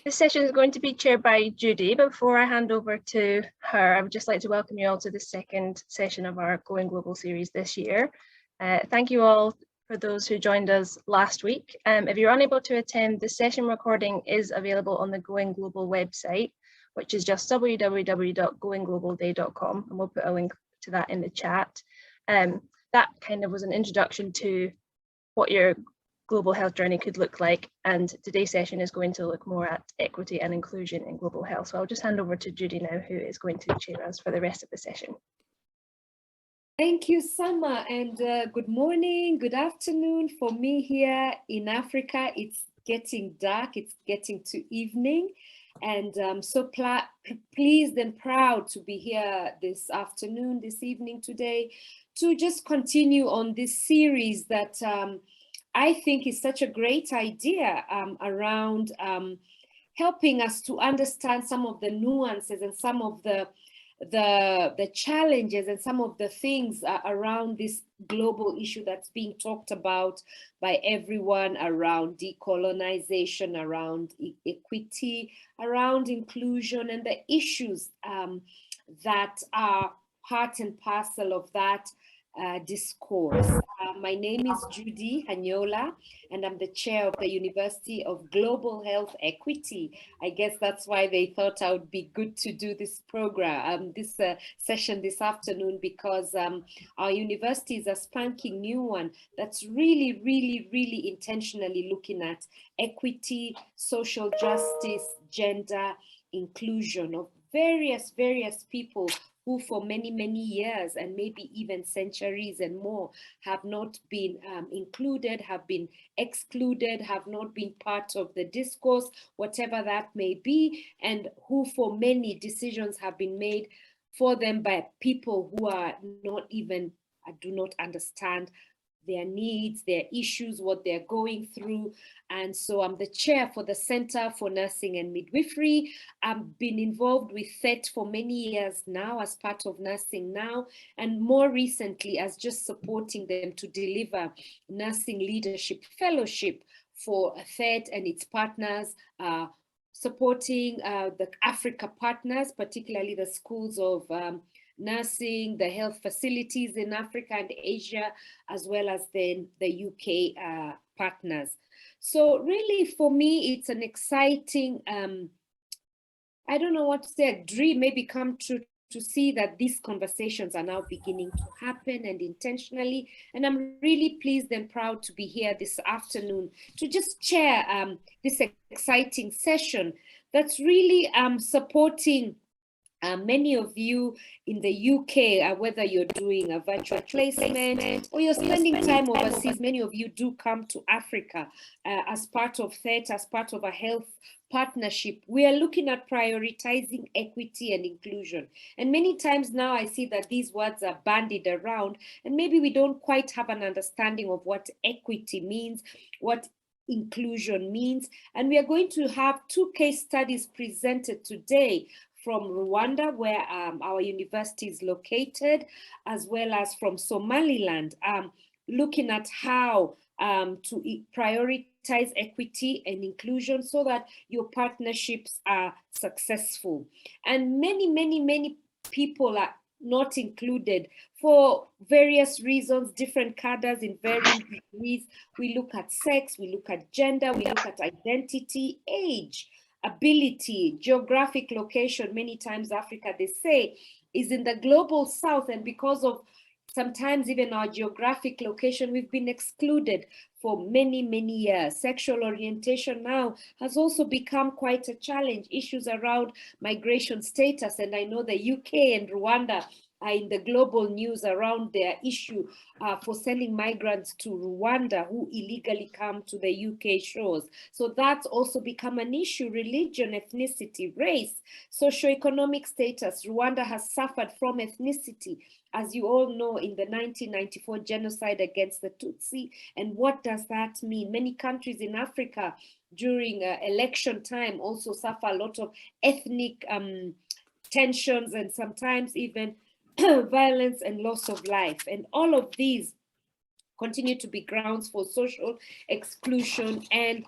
This session is going to be chaired by Judy. Before I hand over to her, I would just like to welcome you all to the second session of our Going Global series this year. Thank you all for those who joined us last week. If you're unable to attend, the session recording is available on the Going Global website, which is just www.goingglobalday.com, and we'll put a link to that in the chat. That kind of was an introduction to what your global health journey could look like, and today's session is going to look more at equity and inclusion in global health. So I'll just hand over to Judy now, who is going to chair us for the rest of the session. Thank you, Summer, and good morning, good afternoon. For me here in Africa, it's getting dark, it's getting to evening, and I'm so pleased and proud to be here this afternoon, this evening today, to just continue on this series that I think is such a great idea around helping us to understand some of the nuances and some of the challenges and some of the things around this global issue that's being talked about by everyone around decolonization, around equity, around inclusion, and the issues that are part and parcel of that discourse. My name is Judy Hanyola, and I'm the chair of the University of Global Health Equity. I guess that's why they thought I would be good to do this program, this session this afternoon, because our university is a spanking new one that's really intentionally looking at equity, social justice, gender, inclusion of various people who for many years and maybe even centuries and more have not been included, have been excluded, have not been part of the discourse, whatever that may be, and who for many decisions have been made for them by people who are not even, do not understand their needs, their issues, what they're going through. And so I'm the chair for the Center for Nursing and Midwifery. I've been involved with THET for many years now as part of Nursing Now, and more recently as just supporting them to deliver Nursing Leadership Fellowship for THET and its partners, supporting the Africa partners, particularly the schools of nursing, the health facilities in Africa and Asia, as well as then the UK partners. So really for me, it's an exciting, I don't know what to say, a dream maybe come true to see that these conversations are now beginning to happen, and intentionally. And I'm really pleased and proud to be here this afternoon to just chair this exciting session that's really supporting many of you in the UK, whether you're doing a virtual placement or you're spending time overseas, many of you do come to Africa as part of THET, as part of a health partnership. We are looking at prioritizing equity and inclusion. And many times now I see that these words are bandied around, and maybe we don't quite have an understanding of what equity means, what inclusion means. And we are going to have two case studies presented today from Rwanda, where our university is located, as well as from Somaliland, looking at how to prioritize equity and inclusion so that your partnerships are successful. And many people are not included for various reasons, different cadres in varying degrees. We look at sex, we look at gender, we look at identity, age, ability, geographic location. Many times Africa, they say, is in the global south, and because of sometimes even our geographic location, we've been excluded for many years. Sexual orientation now has also become quite a challenge. Issues around migration status, and I know the UK and Rwanda are in the global news around their issue for sending migrants to Rwanda who illegally come to the UK shores. So that's also become an issue. Religion, ethnicity, race, socioeconomic status. Rwanda has suffered from ethnicity, as you all know, in the 1994 genocide against the Tutsi. And what does that mean? Many countries in Africa during election time also suffer a lot of ethnic tensions, and sometimes even violence and loss of life. And all of these continue to be grounds for social exclusion and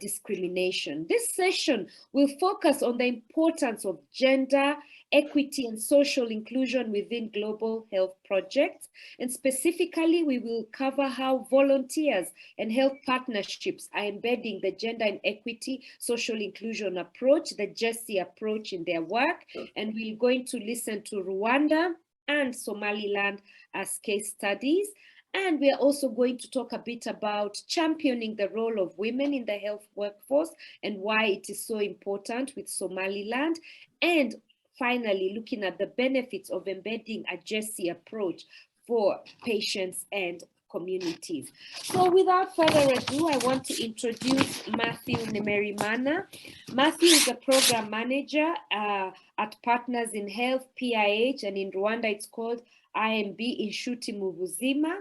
discrimination. This session will focus on the importance of gender, equity, and social inclusion within global health projects. And specifically, we will cover how volunteers and health partnerships are embedding the gender and equity social inclusion approach, the GESI approach, in their work. And we're going to listen to Rwanda and Somaliland as case studies. And we are also going to talk a bit about championing the role of women in the health workforce and why it is so important with Somaliland. And finally, looking at the benefits of embedding a GESI approach for patients and communities. So without further ado, I want to introduce Matthew Nemerimana. Matthew is a program manager at Partners in Health, PIH, and in Rwanda it's called IMB Inshuti Mubuzima.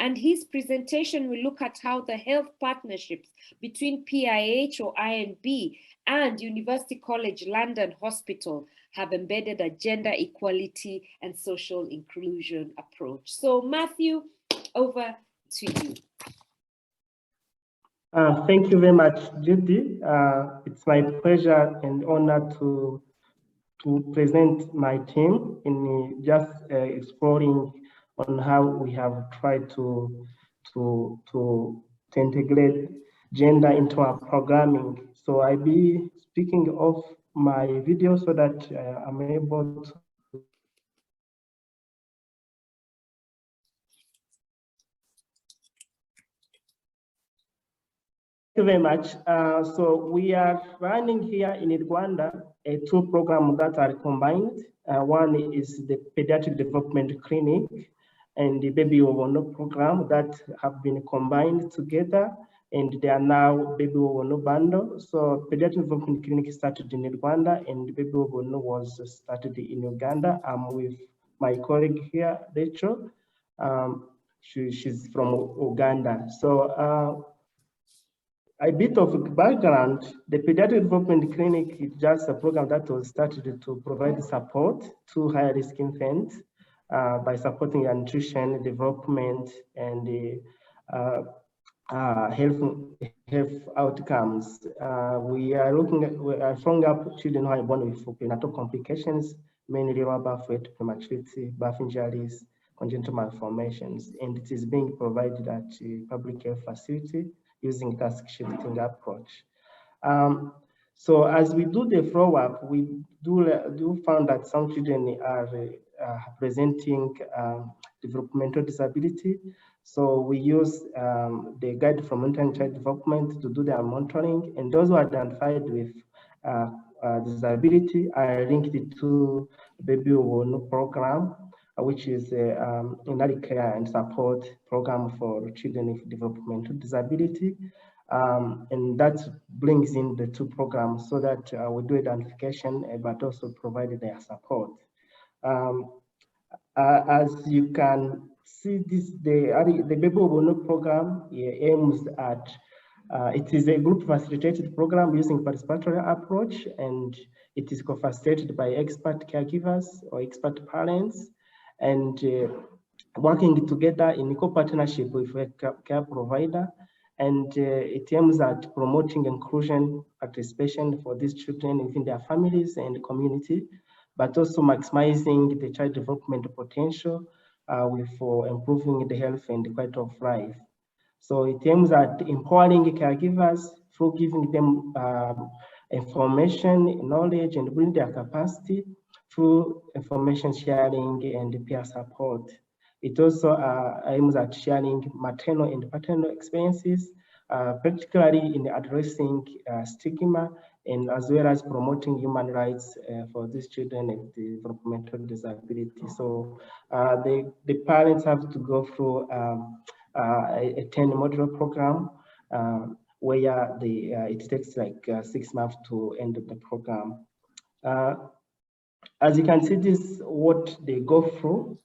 And his presentation will look at how the health partnerships between PIH or IMB and University College London Hospital have embedded a gender equality and social inclusion approach. So Matthew, over to you. Thank you very much, Judy. It's my pleasure and honor to present my team in just exploring on how we have tried to integrate gender into our programming. So I'll be speaking of my video so that I'm able to. Thank you very much. So we are running here in Rwanda two programs that are combined. One is the Pediatric Development Clinic and the Baby Ubuntu program that have been combined together, and they are now Baby Ubuntu bundle. So Pediatric Development Clinic started in Rwanda, and Baby Ubuntu was started in Uganda. I'm with my colleague here, Rachel. She's from Uganda. So a bit of background, the Pediatric Development Clinic is just a program that was started to provide support to high-risk infants by supporting their nutrition, development, and the health outcomes. We are following up children who are born with prenatal complications, mainly lower birth weight, prematurity, birth injuries, congenital malformations, and it is being provided at a public health facility using task shifting approach. So as we do the follow-up, we do find that some children are presenting developmental disability. So we use the guide from Untitled Child Development to do their monitoring, and those who are identified with disability are linked to Baby Ubuntu program, which is an early care and support program for children with developmental disability. And that brings in the two programs so that we do identification, but also provide their support. As you can see, the Baby Ubuntu program aims at, it is a group facilitated program using participatory approach, and it is co-facilitated by expert caregivers or expert parents, and working together in co-partnership with a care provider. And it aims at promoting inclusion, participation for these children within their families and community, but also maximizing the child development potential for improving the health and quality of life. So it aims at empowering caregivers through giving them information, knowledge, and building their capacity through information sharing and peer support. It also aims at sharing maternal and paternal experiences, particularly in addressing stigma, and as well as promoting human rights for these children with developmental disability. So the parents have to go through a 10 module program where it takes like 6 months to end the program. As you can see, this is what they go through.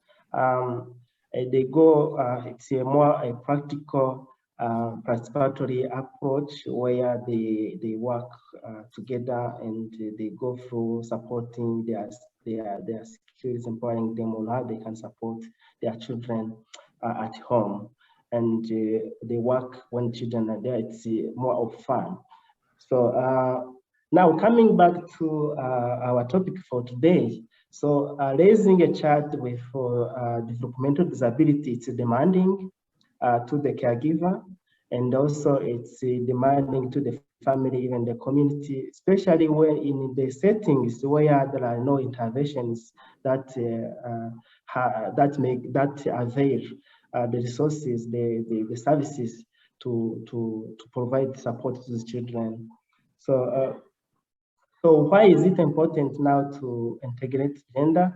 It's a practical participatory approach where they work together and they go through supporting their skills, empowering them on how they can support their children at home. and they work when children are there. It's more of fun. So now coming back to our topic for today. So raising a child with developmental disability, it's demanding to the caregiver, and also it's demanding to the family, even the community, especially when in the settings where there are no interventions that avail the resources, the services to provide support to the children. So why is it important now to integrate gender?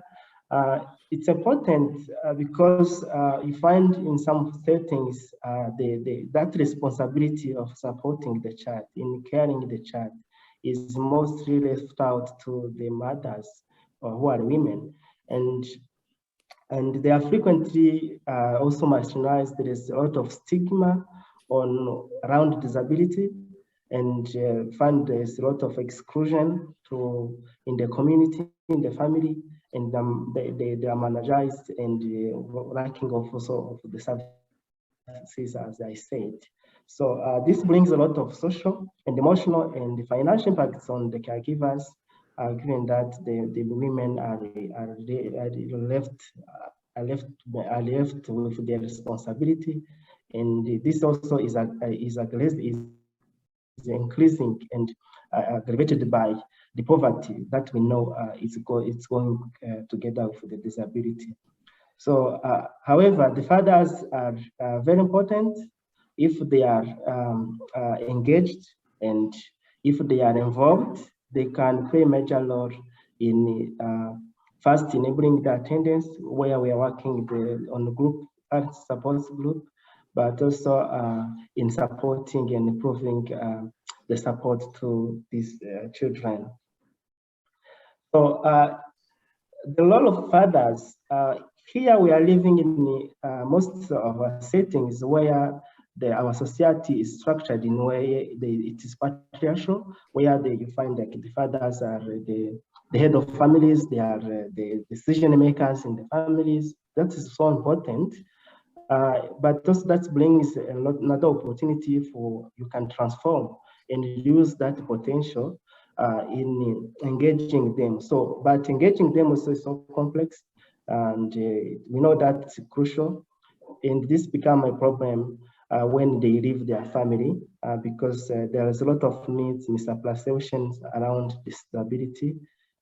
It's important because you find in some settings that responsibility of supporting the child, in caring the child, is mostly left out to the mothers who are women, and they are frequently also marginalized. There is a lot of stigma around disability, and find there's a lot of exclusion in the community, in the family, and they are marginalized and lacking of also of the services, as I said. So this brings a lot of social and emotional and financial impacts on the caregivers, given that the women are left with their responsibility, and this also is increasing and aggravated by the poverty that we know it's going together with the disability. So, however, the fathers are very important if they are engaged, and if they are involved, they can play a major role in first enabling the attendance where we are working on the group support group, but also in supporting and improving the support to these children. So the role of fathers, here we are living in most of our settings where our society is structured in a way it is patriarchal, where you find that the fathers are the head of families, they are the decision makers in the families. That is so important. But also that brings another opportunity for you can transform and use that potential in engaging them. So, but engaging them also is so complex, and we know that's crucial. And this become a problem when they leave their family, because there is a lot of needs, misapplications around disability.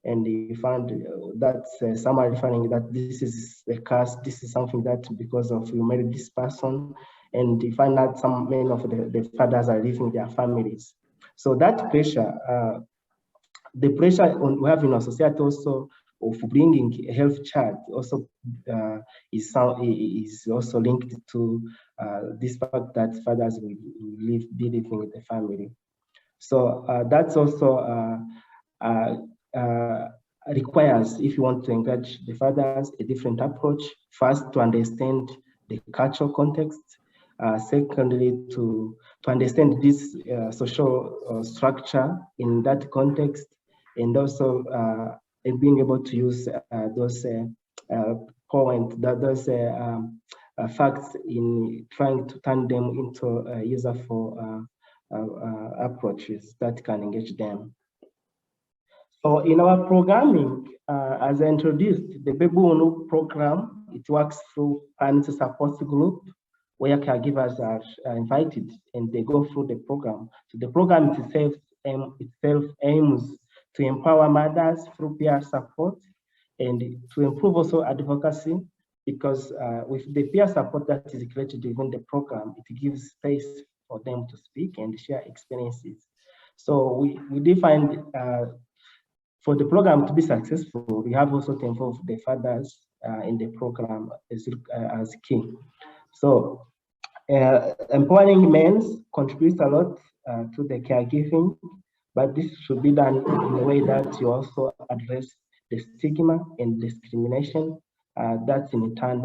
And you find that some are referring that this is a curse, this is something that because of you married this person, and you find that many of the fathers are leaving their families. So that pressure, the pressure we have in our society also of bringing a healthy child also is also linked to this fact that fathers will be living with the family. So that's also requires, if you want to engage the fathers, a different approach. First, to understand the cultural context. Secondly, to understand this social structure in that context, and also being able to use those facts in trying to turn them into useful approaches that can engage them. So in our programming, as I introduced, the Baby Ubuntu program, it works through parent support group where caregivers are invited and they go through the program. So the program itself aims to empower mothers through peer support and to improve also advocacy, because with the peer support that is created within the program, it gives space for them to speak and share experiences. So we define for the program to be successful, we have also to involve the fathers in the program as key. So empowering men contributes a lot to the caregiving, but this should be done in a way that you also address the stigma and discrimination that in turn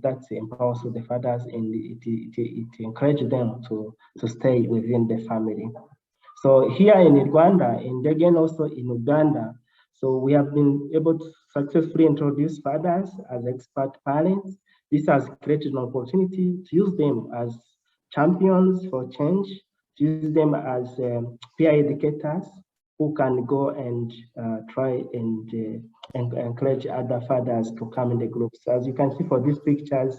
that empowers the fathers, and it encourages them to stay within the family. So here in Rwanda, and again also in Uganda, so we have been able to successfully introduce fathers as expert parents, this has created an opportunity to use them as champions for change, to use them as peer educators who can go and try and encourage other fathers to come in the groups. So as you can see for these pictures,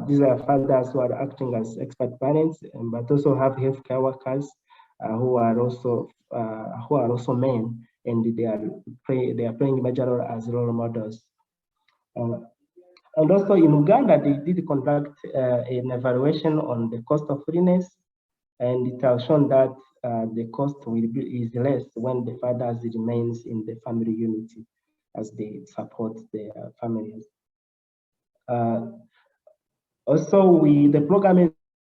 these are fathers who are acting as expert parents, but also have healthcare workers who are also men, and they are playing a major role as role models. And also in Uganda, they did conduct an evaluation on the cost of freeness, and it has shown that the cost is less when the fathers remains in the family unity as they support their families. Also, the program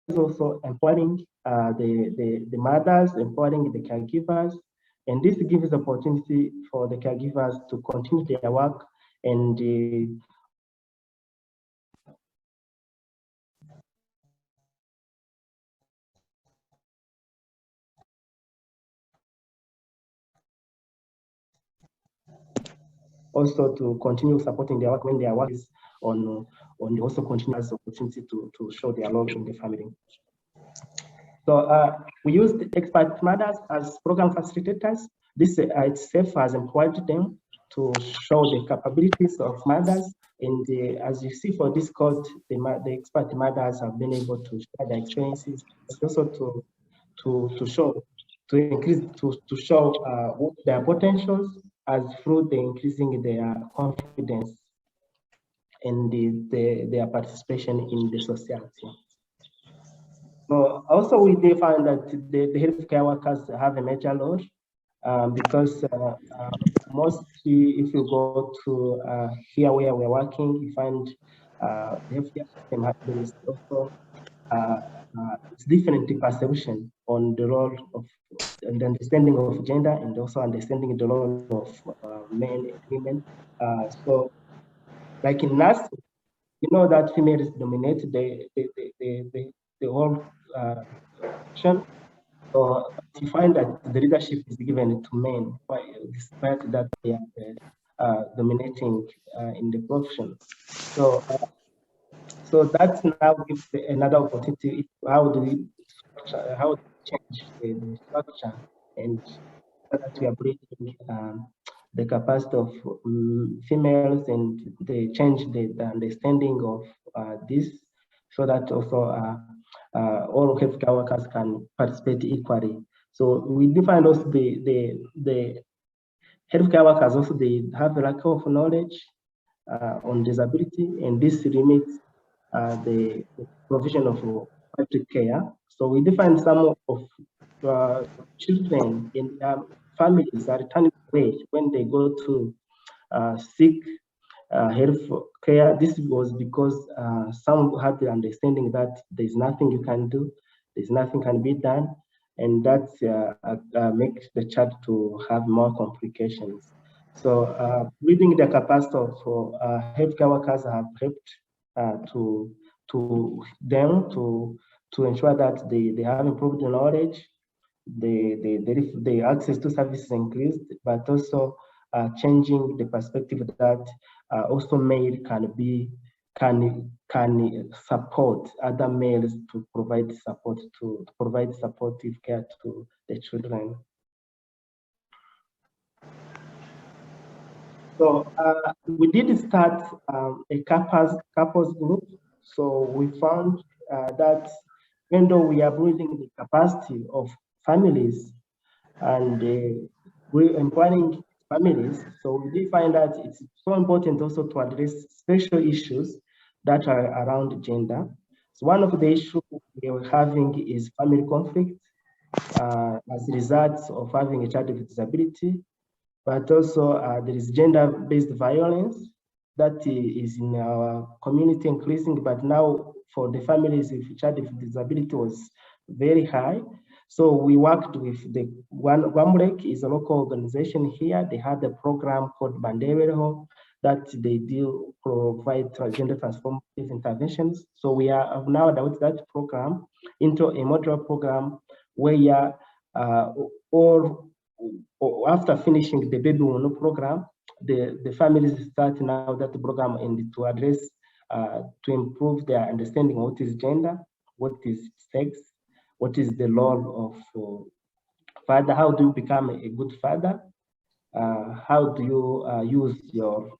is also empowering the mothers, empowering the caregivers, and this gives opportunity for the caregivers to continue their work and also to continue supporting their work when their work is on also continue as opportunity to show their love in the family. So we used expert mothers as program facilitators. This itself has empowered them to show the capabilities of mothers. And as you see for this course, the expert mothers have been able to share their experiences, but also to show their potentials as through the increasing their confidence and their participation in the society. Also, we did find that the healthcare workers have a major role because mostly if you go to here where we're working, you find the healthcare system has also it's different perception on the role of and the understanding of gender and also understanding the role of men and women. So, like in nursing, you know that females dominate the whole function. So you find that the leadership is given to men, despite that they are dominating in the profession. So, so that now gives another opportunity. How do we change the structure and so that we are bringing the capacity of females and they change the understanding of this so that also all healthcare workers can participate equally. So we define also the healthcare workers also they have a lack of knowledge on disability, and this limits the provision of pediatric care. So we define some of children in families are turning away when they go to seek health care. This was because some had the understanding that there's nothing you can do, there's nothing can be done, and that makes the child to have more complications. So building the capacity of healthcare workers have helped to ensure that they have improved knowledge, the access to services increased, but also changing the perspective that also male can support other males to provide support to provide supportive care to the children. So we did start a couples group. So we found that even though we are building the capacity of families and we're empowering families, so we did find that it's so important also to address special issues that are around gender. So one of the issues we are having is family conflict as a result of having a child with disability, but also there is gender-based violence that is in our community increasing, but now for the families with child with disability was very high. So we worked with the Gwamurek is a local organization here. They had a program called Bandereho that they do provide gender transformative interventions. So we have now adapted that program into a modular program where after finishing the Baby Ubuntu program, the families start now that program and to address to improve their understanding of what is gender, what is sex, what is the role of father, how do you become a good father, how do you use your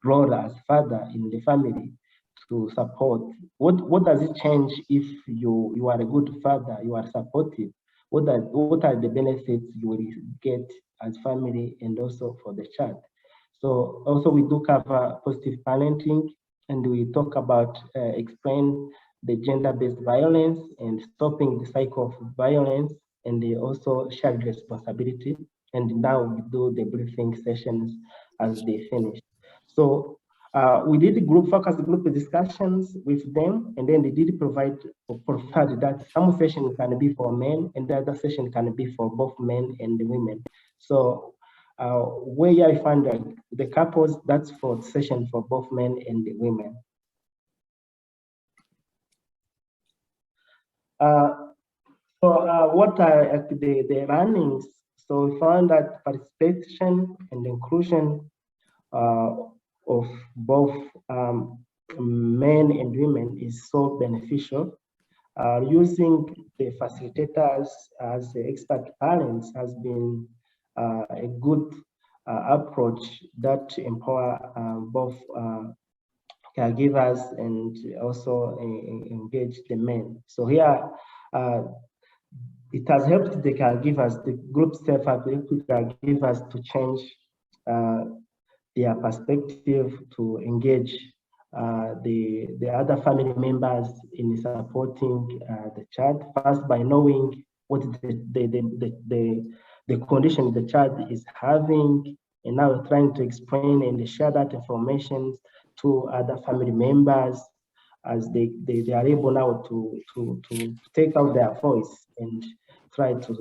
role as father in the family to support. What does it change if you are a good father, you are supportive? What are the benefits you will get as family and also for the child? So also we do cover positive parenting, and we talk about explain the gender-based violence and stopping the cycle of violence, and also shared responsibility. And now we do the briefing sessions as they finish. So we did focus group discussions with them, and then they did provide that some session can be for men and the other session can be for both men and women. So where I find that the couples, that's for session for both men and the women. What are the learnings? So we found that participation and inclusion of both men and women is so beneficial. Using the facilitators as the expert parents has been a good approach that empower both caregivers and also engage the men. So here, it has helped the caregivers, the group staff have helped the caregivers to change their perspective, to engage the other family members in supporting the child, first by knowing what the condition the child is having, and now trying to explain and share that information to other family members as they are able now to take out their voice and try to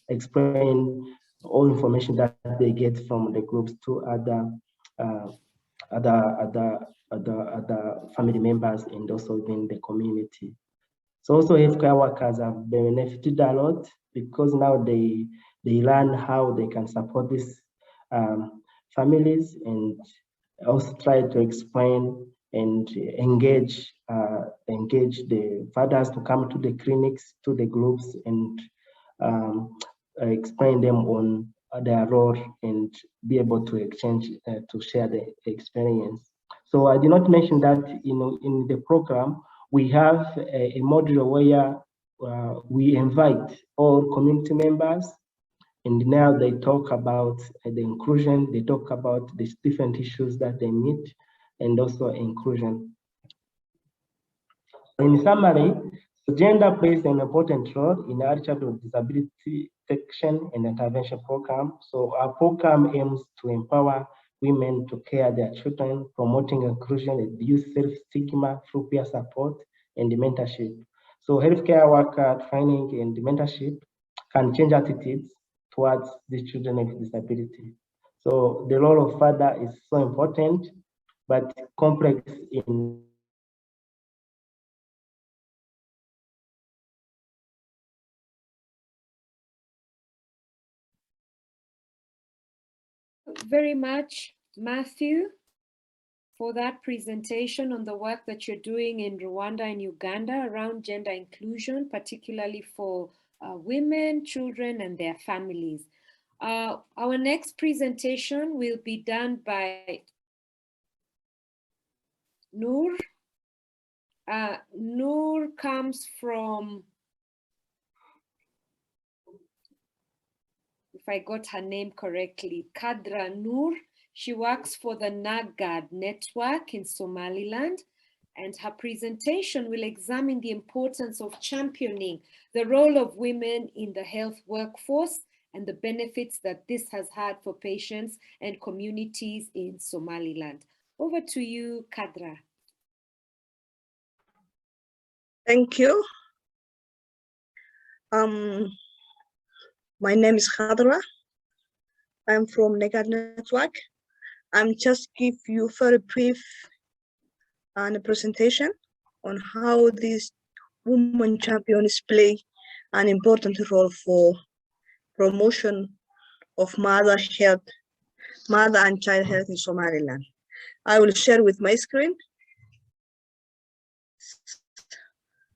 explain all information that they get from the groups to other family members and also within the community. So also healthcare workers have benefited a lot because now they learn how they can support these families, and also try to explain and engage the fathers to come to the clinics, to the groups, and explain them on their role and be able to exchange, to share the experience. So I did not mention that in the program, we have a module where we invite all community members, and now they talk about the inclusion, they talk about the different issues that they meet, and also inclusion. In summary, gender plays an important role in early childhood disability detection and intervention program. So our program aims to empower women to care their children, promoting inclusion, reduce self-stigma through peer support and mentorship. So healthcare worker training and mentorship can change attitudes towards the children with disability. So the role of father is so important, but complex in very much, Matthew, for that presentation on the work that you're doing in Rwanda and Uganda around gender inclusion, particularly for women, children, and their families. Our next presentation will be done by Noor. Noor comes from, if I got her name correctly, Kadra Noor. She works for the NAGAD network in Somaliland, and her presentation will examine the importance of championing the role of women in the health workforce and the benefits that this has had for patients and communities in Somaliland. Over to you, Kadra. Thank you. My name is Khadra. I'm from NAGAD Network. I'm just give you very brief and presentation on how these women champions play an important role for promotion of mother health mother and child health in Somaliland. I will share with my screen.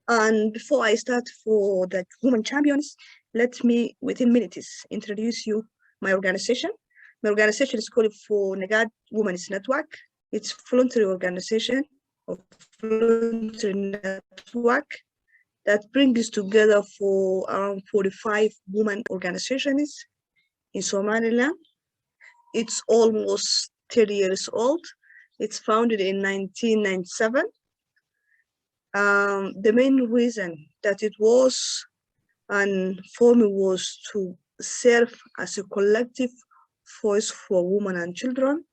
And before I start for the women champions, let me, within minutes, introduce you my organization. My organization is called for Negad Women's Network. It's a voluntary organization of voluntary network that brings together for around 45 women organizations in Somaliland. It's almost 30 years old. It's founded in 1997. The main reason that it was and formed was to serve as a collective voice for women and children,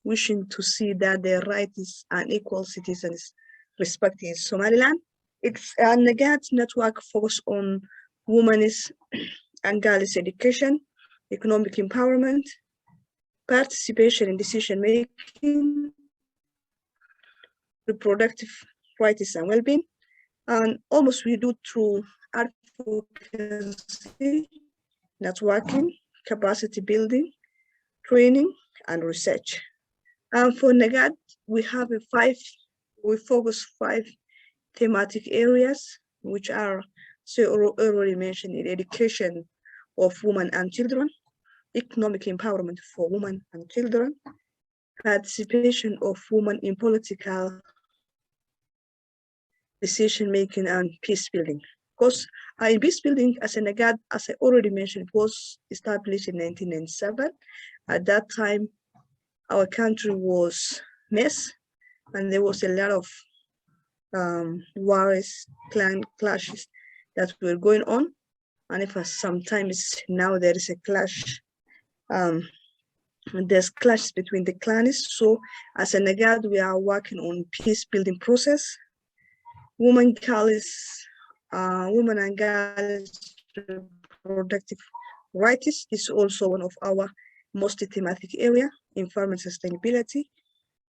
wishing to see that their rights and equal citizens respected in Somaliland. It's a Negad network focused on women's and girls' education, economic empowerment, participation in decision-making, reproductive rights and well-being, and almost we do through advocacy, networking, capacity building, training, and research. And for Negad, we focus 5 thematic areas, which are, so already mentioned, in education of women and children, economic empowerment for women and children, participation of women in political decision-making, and peace building. Because in peace building, as a Negad, as I already mentioned, it was established in 1997. At that time, our country was a mess, and there was a lot of wars, clan clashes that were going on. And if sometimes now there is a clash, there's clashes between the clans. So as a Negad, we are working on peace building process. Women and girls reproductive rights is also one of our most thematic area, environment sustainability,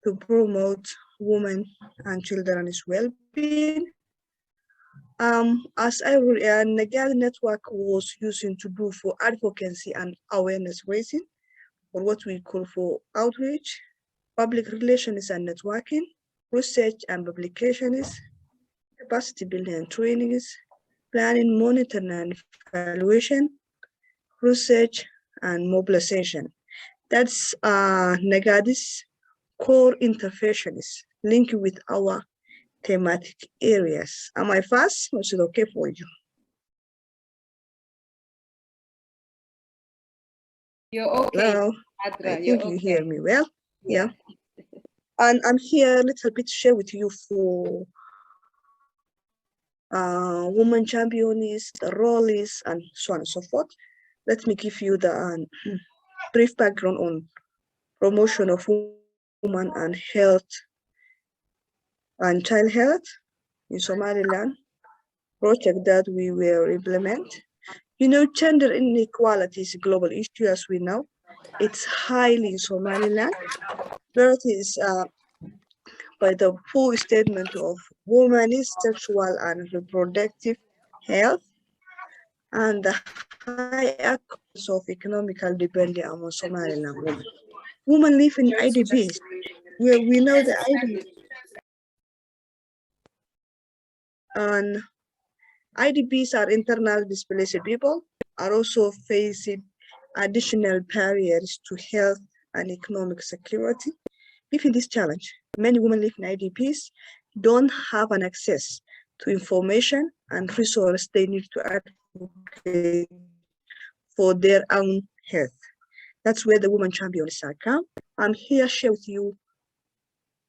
to promote women and children's well-being. As Negad network was using to do for advocacy and awareness raising, or what we call for outreach, public relations and networking, research and publications, capacity building and trainings, planning, monitoring and evaluation, research and mobilization. That's Negad's core interventions linked with our thematic areas. Am I fast? Or is it okay for you? You're okay. Hello. Adra, I think you hear me well. Yeah. And I'm here a little bit to share with you for women champions, the role is, and so on and so forth. Let me give you the brief background on promotion of women and health and child health in Somaliland, project that we will implement. You know, gender inequality is a global issue, as we know. It's highly in Somaliland. Birth is by the full statement of women's sexual and reproductive health, and the high occurrence of economical dependence among Somaliland women. Women live in IDPs, where we know the IDPs. And IDPs are internal displaced people, are also facing additional barriers to health and economic security. Given this challenge, many women living in IDPs don't have an access to information and resources they need to advocate for their own health. That's where the woman champions are come. I'm here to share with you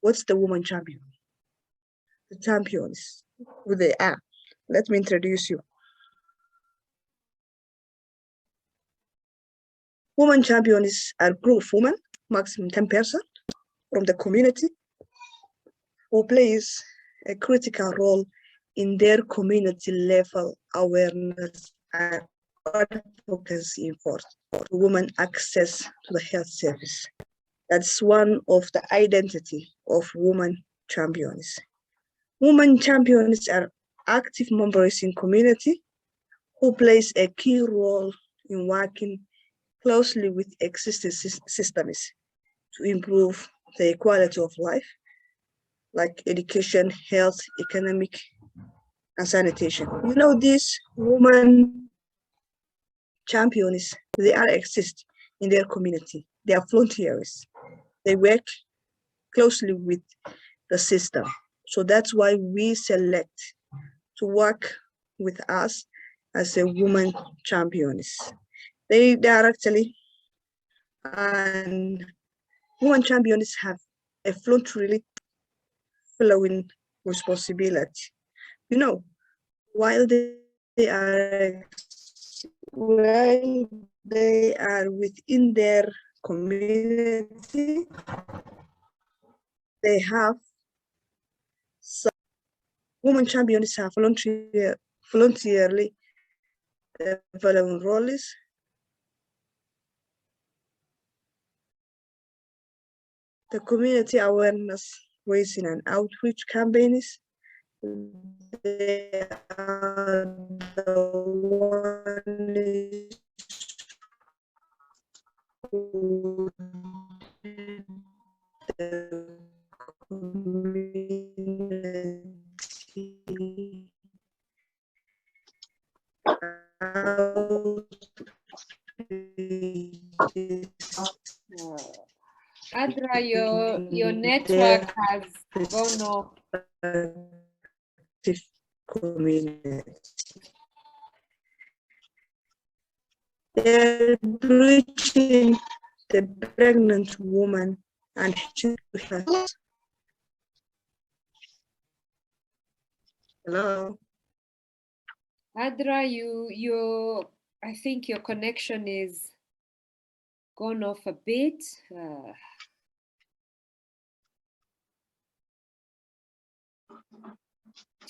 what's the woman champion. The champions, who they are. Let me introduce you. Women champions are a group of women, maximum 10% from the community, who plays a critical role in their community level awareness and advocacy for women access to the health service. That's one of the identity of women champions. Women champions are active members in community who plays a key role in working closely with existing systems, to improve the quality of life, like education, health, economic, and sanitation. You know, these women champions, they are exist in their community. They are volunteers. They work closely with the system. So that's why we select to work with us as a woman champions. They are actually, and women champions have a voluntarily following responsibility. You know, while they are within their community, they have some women champions have voluntarily developing roles. The community awareness raising and outreach campaigns, they are the ones who the community Adra, your network has gone off. Community. They're reaching the pregnant woman and children. Hello. Adra, I think your connection is gone off a bit.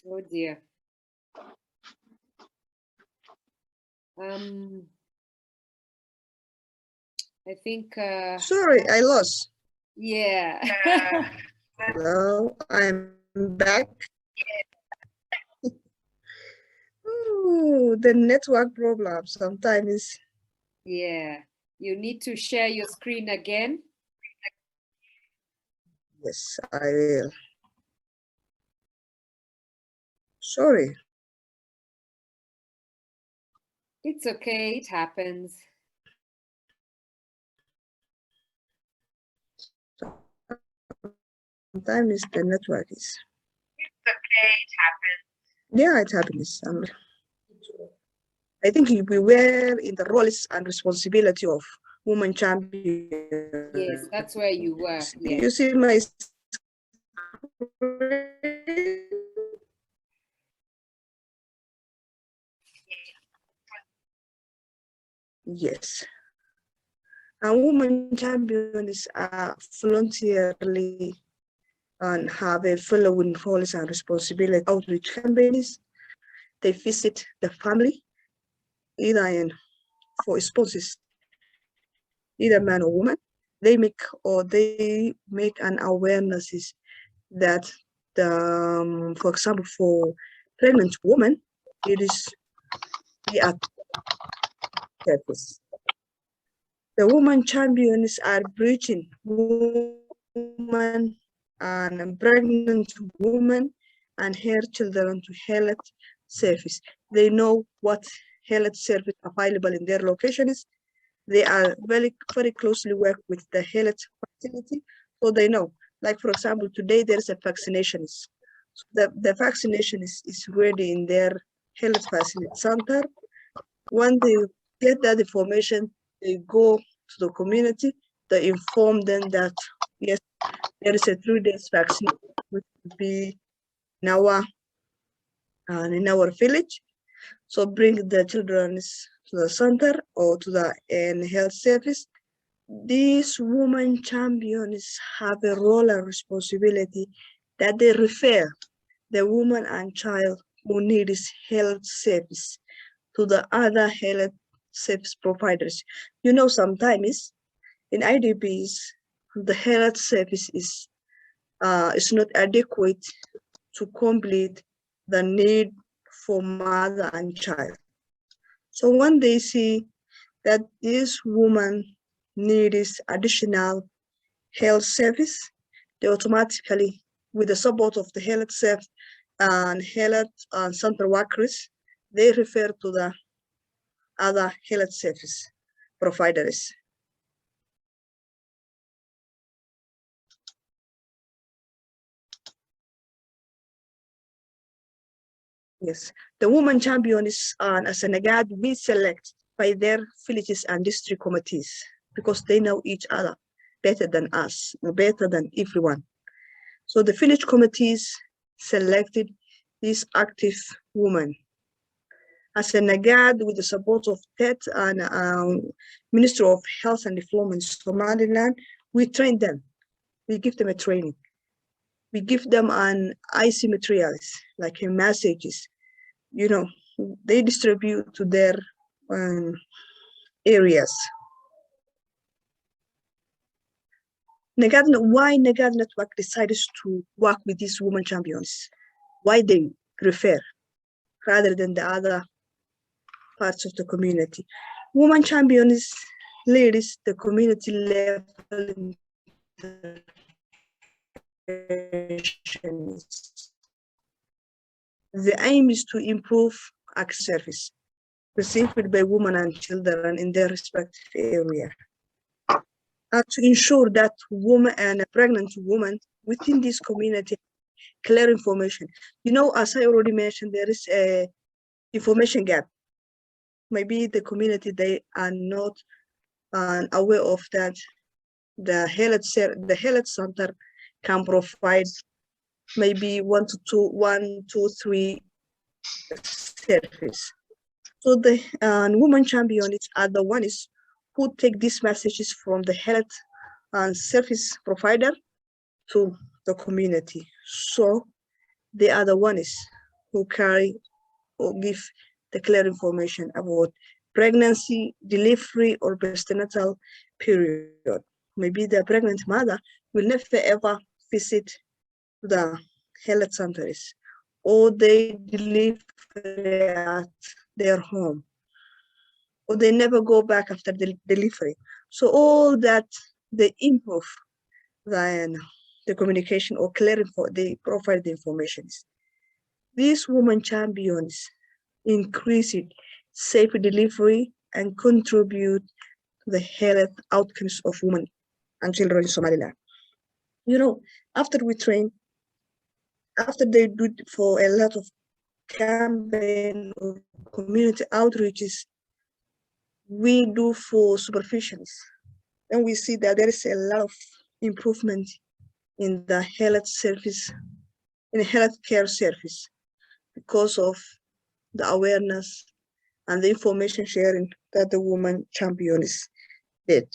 Oh dear. I think. Sorry, I lost. Yeah. Hello, I'm back. Oh, the network problem sometimes. Yeah, you need to share your screen again. Yes, I will. Sorry. It's okay, it happens. Sometimes the network is. It's okay, it happens. Yeah, it happens. I think we were in the roles and responsibility of woman champion. Yes, that's where you were. Yes. You see my yes. And women champions are voluntarily and have a following roles and responsibility outreach campaigns. They visit the family, either for spouses, either man or woman. They make an awareness that for example, for pregnant women, it is the purpose. The women champions are bridging women and pregnant women and her children to health service. They know what health service available in their locations. They are very closely work with the health facility, so they know. Like for example, today there is a vaccination. So the vaccination is ready in their health facility center. When they get that information, they go to the community. They inform them that yes, there is a 3 days vaccine which will be in our village. So bring the children to the center or to the health service. These women champions have a role and responsibility that they refer the woman and child who needs health service to the other health service providers. You know, sometimes in IDPs, the health service is not adequate to complete the need for mother and child. So when they see that this woman needs additional health service, they automatically, with the support of the health service and health center workers, they refer to the other health service providers. Yes, the woman champion is as a Nagad, we select by their villages and district committees because they know each other better than us, better than everyone. So the village committees selected this active woman. As a Nagad, with the support of TED and Ministry of Health and Development Somaliland, we train them. We give them a training. We give them an IC materials, like messages. You know, they distribute to their areas. Why Nagad Network decided to work with these women champions? Why they refer rather than the other parts of the community? Women champions leads the community level interventions. The aim is to improve access service received by women and children in their respective area. And to ensure that women and pregnant women within this community clear information. You know, as I already mentioned, there is a information gap. Maybe the community, they are not aware of that. The health center can provide maybe 1 to 3 service. So the women champions are the ones who take these messages from the health and service provider to the community. So they are the ones who carry or give the clear information about pregnancy, delivery, or postnatal period. Maybe the pregnant mother will never ever visit the health centers, or they deliver at their home, or they never go back after the delivery. So all that they improve the communication or clear they provide the information. These women champions increase safe delivery and contribute to the health outcomes of women and children in Somaliland. You know, after we train, after they do it for a lot of campaign or community outreaches, we do for supervisions, and we see that there is a lot of improvement in the health service, in the healthcare service, because of the awareness and the information sharing that the woman champions did.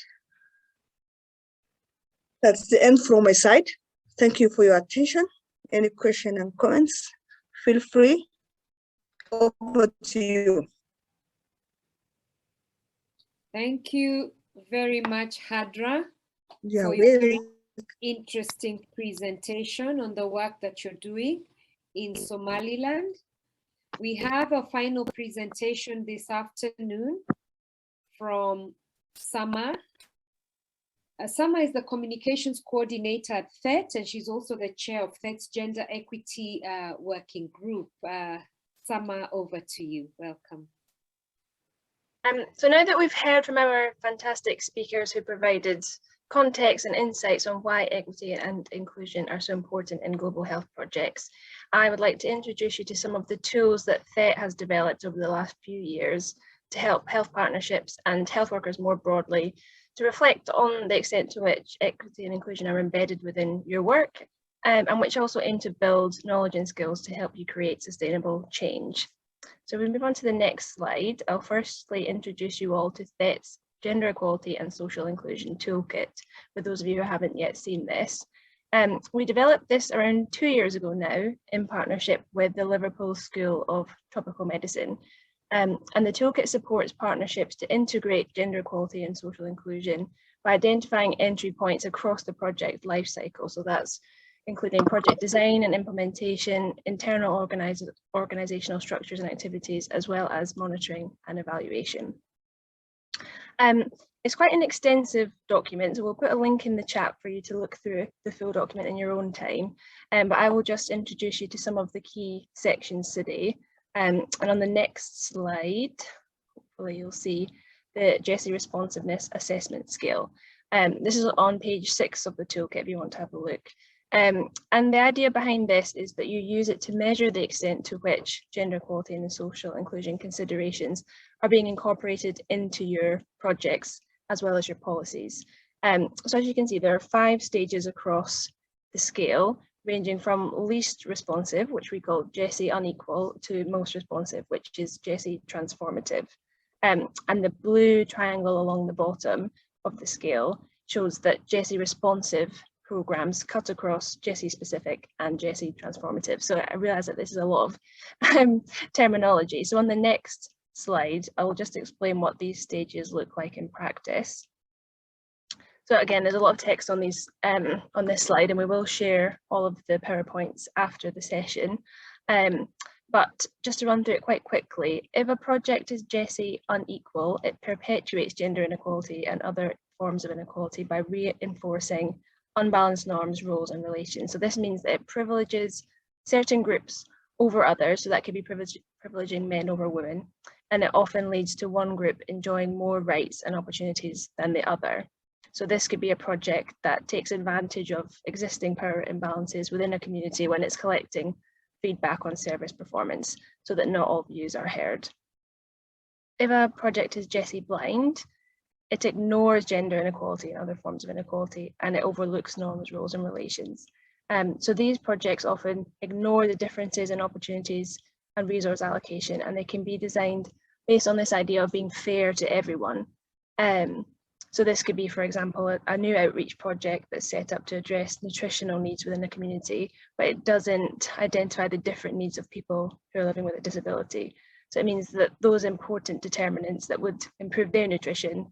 That's the end from my side. Thank you for your attention. Any question and comments, feel free. Over to you. Thank you very much, Hadra, Yeah, for your very interesting presentation on the work that you're doing in Somaliland. We have a final presentation this afternoon from Sama. Sama is the communications coordinator at FET, and she's also the chair of FET's Gender Equity Working Group. Sama, over to you. Welcome. So now that we've heard from our fantastic speakers who provided context and insights on why equity and inclusion are so important in global health projects, I would like to introduce you to some of the tools that FET has developed over the last few years to help health partnerships and health workers more broadly to reflect on the extent to which equity and inclusion are embedded within your work, and which also aim to build knowledge and skills to help you create sustainable change. So we move on to the next slide. I'll firstly introduce you all to FET's Gender Equality and Social Inclusion Toolkit, for those of you who haven't yet seen this. We developed this around 2 years ago now in partnership with the Liverpool School of Tropical Medicine. And the toolkit supports partnerships to integrate gender equality and social inclusion by identifying entry points across the project lifecycle. So that's including project design and implementation, internal organizational structures and activities, as well as monitoring and evaluation. It's quite an extensive document, so we'll put a link in the chat for you to look through the full document in your own time. But I will just introduce you to some of the key sections today. And on the next slide, hopefully you'll see the GESI Responsiveness Assessment Scale. This is on page 6 of the toolkit if you want to have a look. And the idea behind this is that you use it to measure the extent to which gender equality and social inclusion considerations are being incorporated into your projects as well as your policies. So as you can see, there are 5 stages across the scale, ranging from least responsive, which we call GESI unequal, to most responsive, which is GESI transformative. And the blue triangle along the bottom of the scale shows that GESI responsive programs cut across GESI specific and GESI transformative. So I realize that this is a lot of terminology. So on the next slide, I will just explain what these stages look like in practice. So again, there's a lot of text on these on this slide, and we will share all of the PowerPoints after the session. But just to run through it quite quickly, if a project is GESI unequal, it perpetuates gender inequality and other forms of inequality by reinforcing unbalanced norms, roles, and relations. So this means that it privileges certain groups over others, so that could be privileging men over women, and it often leads to one group enjoying more rights and opportunities than the other. So this could be a project that takes advantage of existing power imbalances within a community when it's collecting feedback on service performance so that not all views are heard. If a project is GESI blind, it ignores gender inequality and other forms of inequality, and it overlooks norms, roles, and relations. So these projects often ignore the differences in opportunities and resource allocation, and they can be designed based on this idea of being fair to everyone. So this could be, for example, a new outreach project that's set up to address nutritional needs within a community, but it doesn't identify the different needs of people who are living with a disability. So it means that those important determinants that would improve their nutrition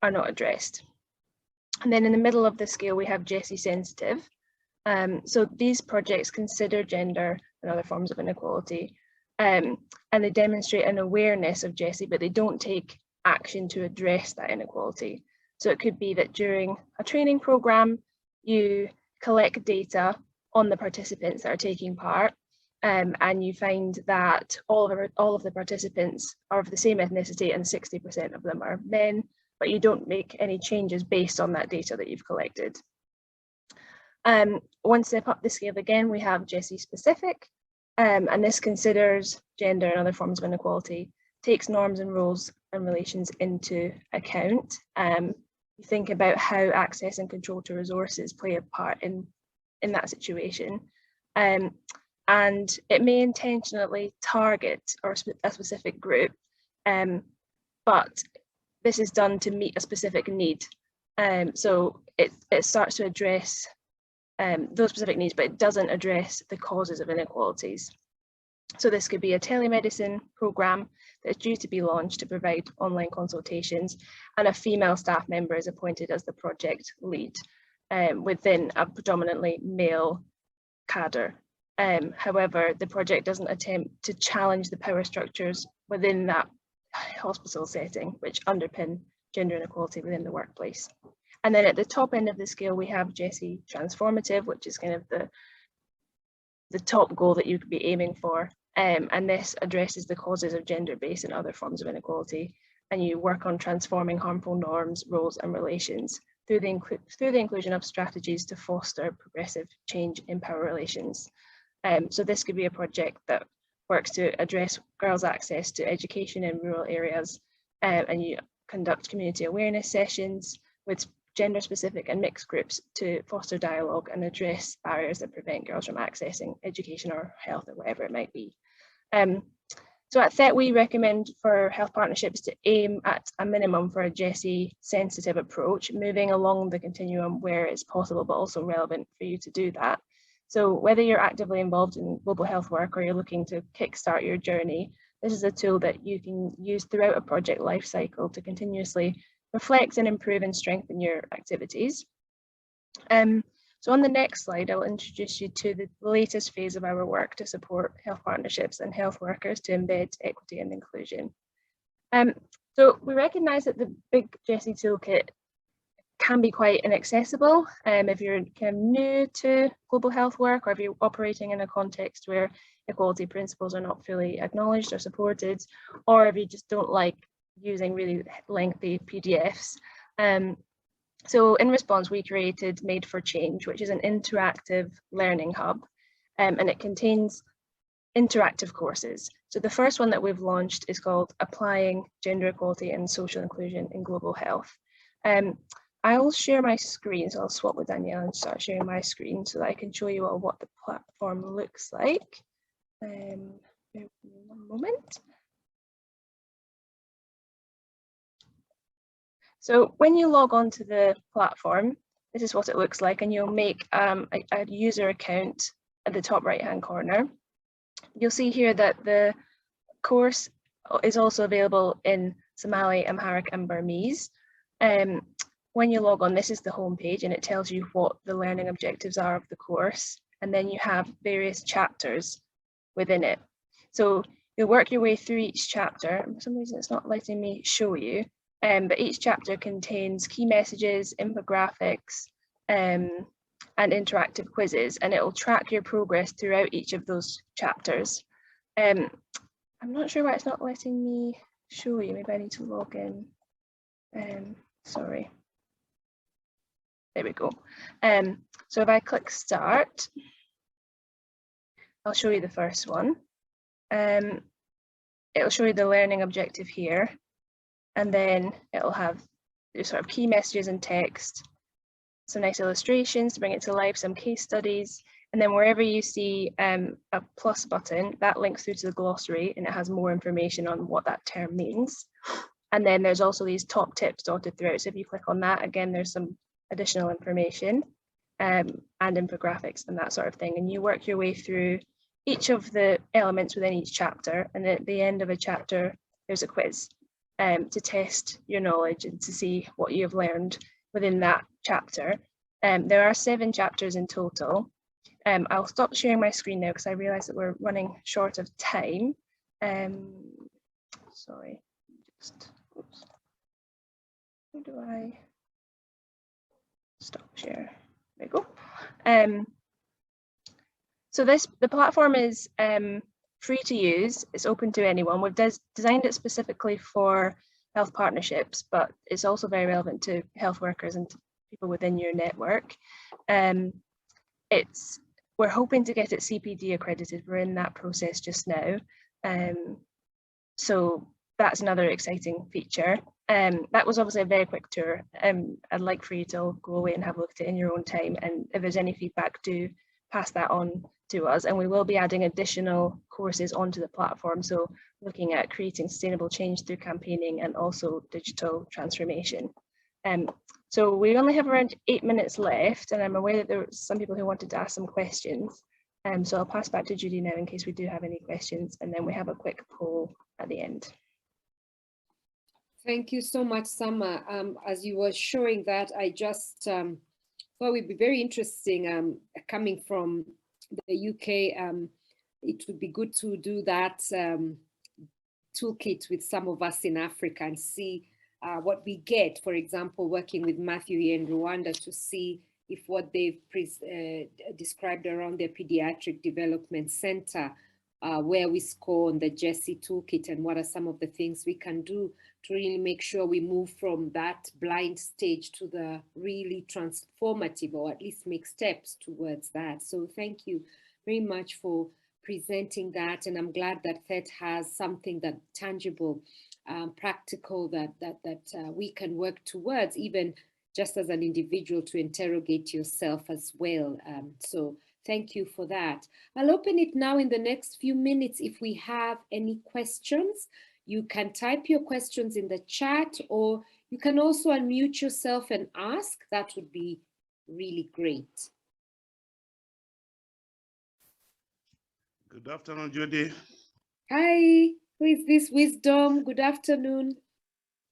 are not addressed. And then in the middle of the scale, we have GESI sensitive. So these projects consider gender and other forms of inequality, and they demonstrate an awareness of GESI, but they don't take action to address that inequality. So it could be that during a training program, you collect data on the participants that are taking part, and you find that all of the participants are of the same ethnicity and 60% of them are men, but you don't make any changes based on that data that you've collected. One step up the scale again, we have GESI specific, and this considers gender and other forms of inequality, takes norms and roles and relations into account. You think about how access and control to resources play a part in that situation. And it may intentionally target a specific group, but this is done to meet a specific need. So it starts to address those specific needs, but it doesn't address the causes of inequalities. So this could be a telemedicine program that is due to be launched to provide online consultations, and a female staff member is appointed as the project lead within a predominantly male cadre. However, the project doesn't attempt to challenge the power structures within that hospital setting, which underpin gender inequality within the workplace. And then at the top end of the scale, we have GESI transformative, which is kind of the top goal that you could be aiming for. And this addresses the causes of gender-based and other forms of inequality. And you work on transforming harmful norms, roles, and relations through the inclusion of strategies to foster progressive change in power relations. So this could be a project that works to address girls' access to education in rural areas, and you conduct community awareness sessions with gender-specific and mixed groups to foster dialogue and address barriers that prevent girls from accessing education or health or whatever it might be. So at THET, we recommend for health partnerships to aim at a minimum for a GESI sensitive approach, moving along the continuum where it's possible, but also relevant for you to do that. So whether you're actively involved in global health work or you're looking to kickstart your journey, this is a tool that you can use throughout a project life cycle to continuously reflect and improve and strengthen your activities. So on the next slide, I'll introduce you to the latest phase of our work to support health partnerships and health workers to embed equity and inclusion. So we recognise that the Big Jessie Toolkit can be quite inaccessible if you're kind of new to global health work, or if you're operating in a context where equality principles are not fully acknowledged or supported, or if you just don't like using really lengthy PDFs. So in response, we created Made for Change, which is an interactive learning hub, and it contains interactive courses. So the first one that we've launched is called Applying Gender Equality and Social Inclusion in Global Health. I'll share my screen, so I'll swap with Danielle and start sharing my screen so that I can show you all what the platform looks like. One moment. So when you log on to the platform, this is what it looks like, and you'll make a user account at the top right-hand corner. You'll see here that the course is also available in Somali, Amharic, and Burmese. When you log on, this is the home page, and it tells you what the learning objectives are of the course, and then you have various chapters within it. So you'll work your way through each chapter. For some reason, it's not letting me show you, but each chapter contains key messages, infographics, and interactive quizzes, and it will track your progress throughout each of those chapters. I'm not sure why it's not letting me show you. Maybe I need to log in. Sorry. There we go. So if I click start, I'll show you the first one. It'll show you the learning objective here, and then it'll have sort of key messages and text, some nice illustrations to bring it to life, some case studies, and then wherever you see a plus button, that links through to the glossary, and it has more information on what that term means. And then there's also these top tips dotted throughout. So if you click on that, again, there's some additional information and infographics and that sort of thing. And you work your way through each of the elements within each chapter. And at the end of a chapter, there's a quiz to test your knowledge and to see what you've learned within that chapter. There are 7 chapters in total. I'll stop sharing my screen now because I realize that we're running short of time. Sorry, just, oops. How do I stop share? There we go. So the platform is free to use. It's open to anyone. We've designed it specifically for health partnerships, but it's also very relevant to health workers and to people within your network. We're hoping to get it CPD accredited. We're in that process just now. So that's another exciting feature. That was obviously a very quick tour. I'd like for you to go away and have a look at it in your own time. And if there's any feedback, do pass that on to us. And we will be adding additional courses onto the platform. So looking at creating sustainable change through campaigning and also digital transformation. So we only have around 8 minutes left, and I'm aware that there were some people who wanted to ask some questions. So I'll pass back to Judy now in case we do have any questions, and then we have a quick poll at the end. Thank you so much, Sama. As you were showing that, I just thought it would be very interesting coming from the UK. It would be good to do that toolkit with some of us in Africa and see what we get, for example, working with Matthew here in Rwanda to see if what they've described around their Pediatric Development Center, where we score on the Jessie Toolkit and what are some of the things we can do to really make sure we move from that blind stage to the really transformative, or at least make steps towards that. So thank you very much for presenting that. And I'm glad that THET has something that tangible, practical that we can work towards, even just as an individual, to interrogate yourself as well. So thank you for that. I'll open it now in the next few minutes. If we have any questions, you can type your questions in the chat, or you can also unmute yourself and ask. That would be really great. Good afternoon, Judy. Hi, who is this? Wisdom, good afternoon.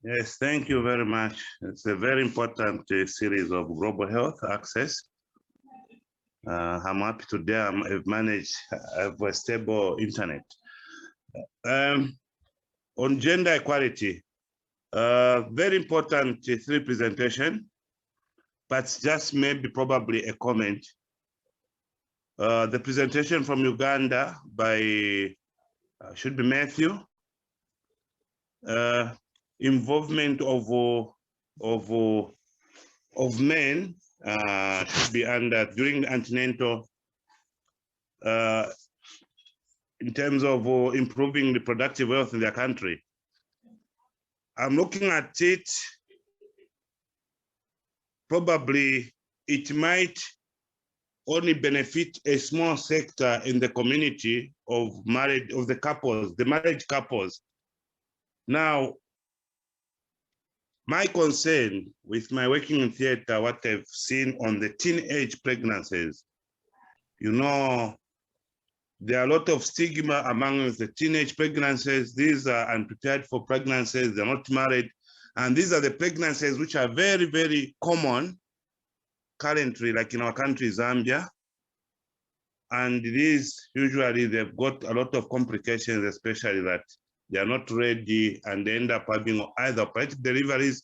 Yes, thank you very much. It's a very important series of global health access. I'm happy today I've managed to have a stable internet. On gender equality, Very important three presentation, but just maybe probably a comment. The presentation from Uganda by, should be Matthew, involvement of men should be under during antenatal in terms of improving reproductive health in their country. I'm looking at it, probably it might only benefit a small sector in the community of married, of the couples, the married couples. Now, my concern with my working in theater, what I've seen on the teenage pregnancies, you know, there are a lot of stigma among the teenage pregnancies. These are unprepared for pregnancies, they're not married. And these are the pregnancies which are very, very common currently, like in our country, Zambia. And these, usually they've got a lot of complications, especially that they are not ready and they end up having either operatic deliveries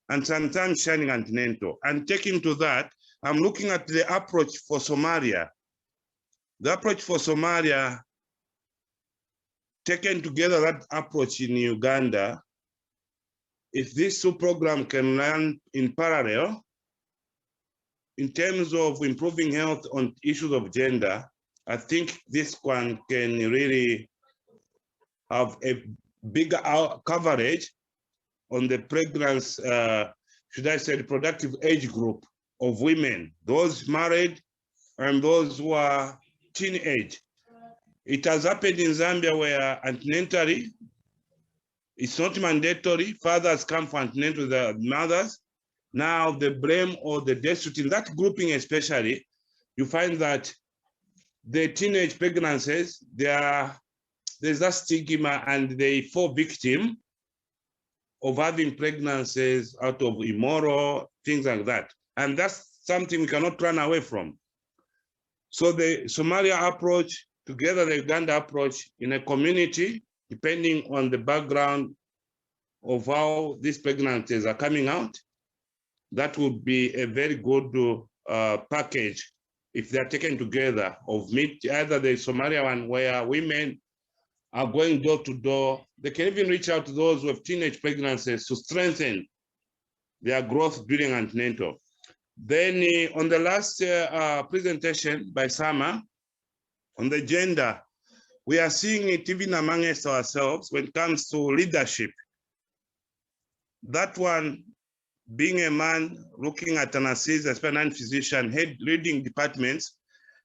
and sometimes shining antenatal. And taking to that, I'm looking at the approach for Somalia. The approach for Somalia, taken together that approach in Uganda, if this two program can run in parallel, in terms of improving health on issues of gender, I think this one can really have a bigger coverage on the pregnancy, should I say, reproductive age group of women, those married and those who are teenage. It has happened in Zambia where antenatally, it's not mandatory, fathers come for antenatal with the mothers. Now the blame or the destitute, in that grouping especially, you find that the teenage pregnancies, there's that stigma and they fall victim of having pregnancies out of immoral, things like that. And that's something we cannot run away from. So the Somalia approach, together the Uganda approach in a community, depending on the background of how these pregnancies are coming out, that would be a very good package if they're taken together of either the Somalia one where women are going door to door. They can even reach out to those who have teenage pregnancies to strengthen their growth during antenatal. Then on the last presentation by Sama, on the gender, we are seeing it even amongst ourselves when it comes to leadership. That one, being a man looking at an assist, a non-physician, leading departments,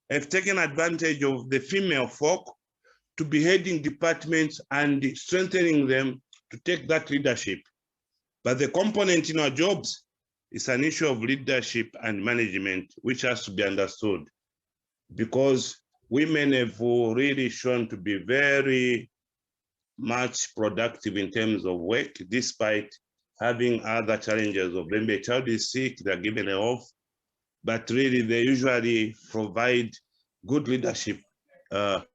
have taken advantage of the female folk to be heading departments and strengthening them to take that leadership. But the component in our jobs is an issue of leadership and management, which has to be understood, because women have really shown to be very much productive in terms of work, despite having other challenges of maybe a child is sick, they're given off, but really they usually provide good leadership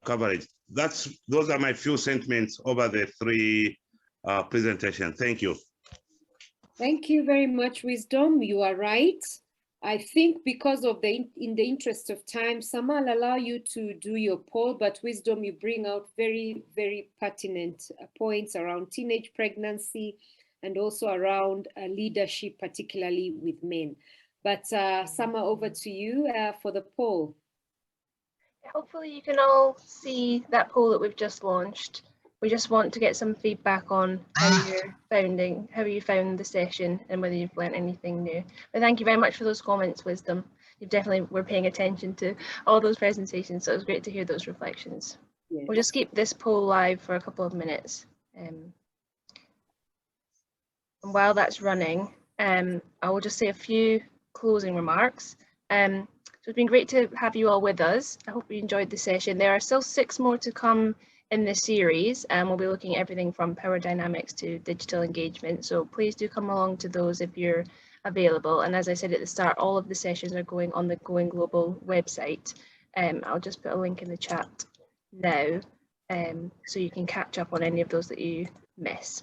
coverage. Those are my few sentiments over the three presentations. Thank you. Thank you very much, Wisdom. You are right. I think because of in the interest of time, Sama will allow you to do your poll, but Wisdom, you bring out very, very pertinent points around teenage pregnancy and also around leadership, particularly with men. But Sama, over to you for the poll. Hopefully you can all see that poll that we've just launched. We just want to get some feedback on how you found the session and whether you've learned anything new. But thank you very much for those comments, Wisdom. You definitely were paying attention to all those presentations, so it was great to hear those reflections. Yes. We'll just keep this poll live for a couple of minutes. And while that's running, I will just say a few closing remarks. So it's been great to have you all with us. I hope you enjoyed the session. There are still 6 more to come in this series, and we'll be looking at everything from power dynamics to digital engagement. So please do come along to those if you're available. And as I said at the start, all of the sessions are going on the Going Global website. I'll just put a link in the chat now, so you can catch up on any of those that you miss.